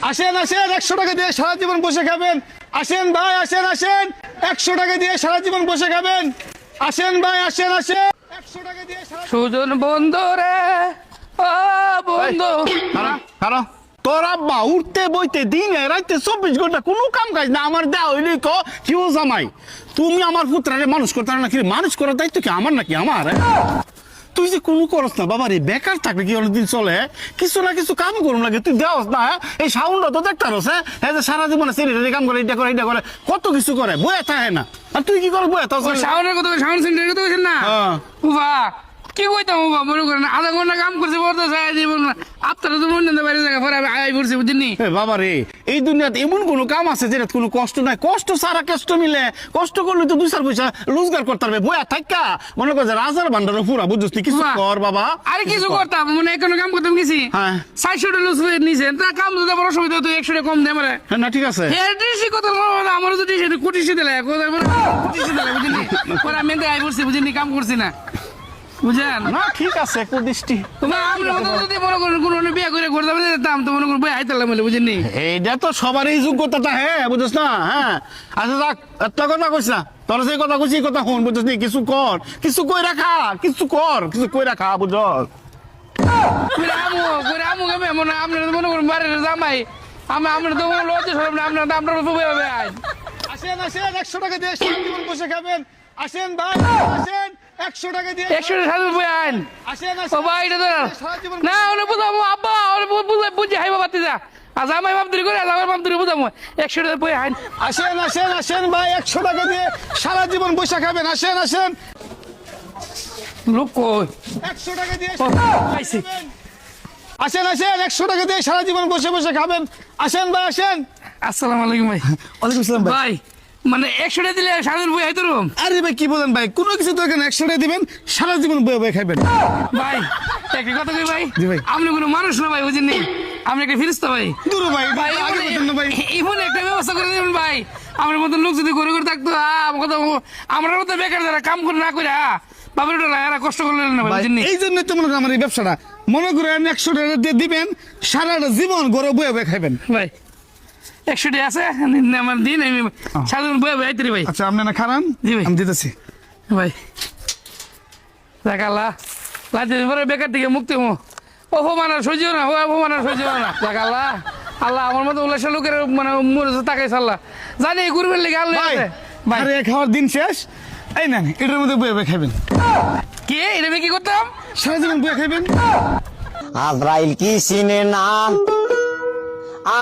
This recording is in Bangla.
আসেন আসেন 100 টাকা দিয়ে সারা জীবন বসে খাবেন। আসেন ভাই আসেন আসেন 100 টাকা দিয়ে সারা জীবন বসে খাবেন। আসেন ভাই আসেন আসেন 100 টাকা দিয়ে সুজন বন্ধু রে ও বন্ধু। কারো তোর আব্বা উঠতে বইতে দিনে রাইতে 24 ঘন্টা কোনো কাম কাজ না আমার দেওয়া হইলেই তো কি ও জামাই তুমি আমার পুত্রারে মানুষ করতে না কি মানুষ করার দায়িত্ব কি আমার নাকি আমার তুই যে কোনো করস না বাবা রে বেকার থাকলে কি অনেকদিন চলে কিছু না কিছু কাম করুন লাগে তুই দেওয়াস না এই সাউন্ডটা তো দেখতে পারস হ্যাঁ যে সারা জীবনে সেরিটারি কাম করে এটা করে কত কিছু করে বয়ে থাকে না আর তুই কি করে বয়ে থাকস সাউন্ডের কথা সাউন্ড সেন্টারের কথা বলছেন না বাহ কি কইতাম বাবা মনে করেন আধা ঘন্টা কাম করছে বলতে চাই জীবন আপনারা তো মনে বাইরে জায়গা পরে আমি আই পড়ছি বুঝিনি বাবা রে এই দুনিয়াতে এমন কোনো কাম আছে যেটা কোনো কষ্ট নাই কষ্ট সারা কষ্ট মিলে কষ্ট করলে তো 2-4 পয়সা রোজগার করতে পারবে বয়া থাকা মনে কর যে রাজার ভান্ডার পুরা বুঝছিস কিছু কর বাবা আরে কিছু করতাম মানে কোনো কাম করতাম গেছি হ্যাঁ 600 টাকা লুজ নিছে তা কাম যদি বড় সুবিধা তো 100 টাকা কম দেয় আমারে না ঠিক আছে হেডিসি কথা আমার যদি সেটা কোটিশি দিলে কোটিশি দিলে বুঝিনি পরে আমি আই পড়ছি বুঝিনি কাম করছি না বুঝেন না ঠিক আছে একটু দৃষ্টি আমরা যদি মনে করেন কোনো বিয়ে করে করতাম যেতাম তো মনে করেন বই আইতালাম বলে বুঝিনি এইটা তো সবারই যোগ্যতাটা হ্যাঁ বুঝছ না হ্যাঁ আচ্ছা যাক একটা কথা কইস না তোর সেই কথা কইছি কথা শুন বুঝছিস নি কিছু কর কিছু কই রাখা কিছু কর কিছু কই রাখা বুঝছ করে আমু গেমে মনে আপনারা মনে করেন বাড়ির জামাই আমরা তো লজ্জা সরব না আপনারা তো হবে আসেন আসেন 100 টাকা দিয়ে সারা জীবন বসে খাবেন আসেন ভাই আসেন 100 টাকা দিয়ে 100 টাকা সাথে বই আইন আসেন ও ভাই এটা তো না ওরে বুঝাবো আব্বা ওরে বুঝে হাইবা বাতি যা আজ আমায় বাপ ধরে করে আজ আমার বাপ ধরে বুঝাবো 100 টাকা বই আইন আসেন আসেন আসেন ভাই 100 টাকা দিয়ে সারা জীবন বসে খাবেন আসেন আসেন লোক কই 100 টাকা দিয়ে আইছি আসেন আসেন 100 টাকা দিয়ে সারা জীবন বসে বসে খাবেন আসেন ভাই আসেন আসসালামু আলাইকুম ভাই ওয়ালাইকুম আসসালাম ভাই মানে 100 টাকা দিলে সারাদিন বই আইতো রুম আরে ভাই কি বলেন ভাই কোনো কিছু তো এখানে 100 টাকা দিবেন সারা জীবন বয়ে বয়ে খাবেন ভাই একটা কথা কই ভাই জি ভাই। আপনি কোনো মানুষ না ভাই বুঝেননি আপনি একটা ফিরিস্তা ভাই দূর ভাই ভাই আগে বলতেন না ভাই এমন একটা ব্যবস্থা করে দেবেন ভাই আমার মতো লোক যদি করে করে থাকতো আমার মতো বেকার যারা কাম করে না করে বাবার এরা কষ্ট করলেন না ভাই ভাই, বুঝেননি এই জন্য তো মনে করেন আমার এই ব্যবসাটা মনে করেন 100 টাকা দিয়ে দিবেন সারাটা জীবন ঘরে বয়ে বয়ে খাবেন ভাই 100 টাকা আছে আমার দিন আমি সারাদিন বয়ে বয়ে আইতে ভাই আচ্ছা আপনি না খারান জি ভাই। আমি দিতেছি ভাই দেখালা লাইতে পরে বেকার থেকে মুক্তি হো অপমানের সহ্য না অপমানের সহ্য না দেখালা আল্লাহ আমার মতো উল্লাসের লোকের মানে মরেছে তাকাই সাল্লাহ জানি গুরুবের লেগে আল্লাহ ভাই আছে ভাই আরে খাওয়ার দিন শেষ এই না এটার মধ্যে বয়ে বয়ে খাবেন কে এটা কি করতাম সারা জীবন বয়ে খাবেন আজরাইল কি চিনে না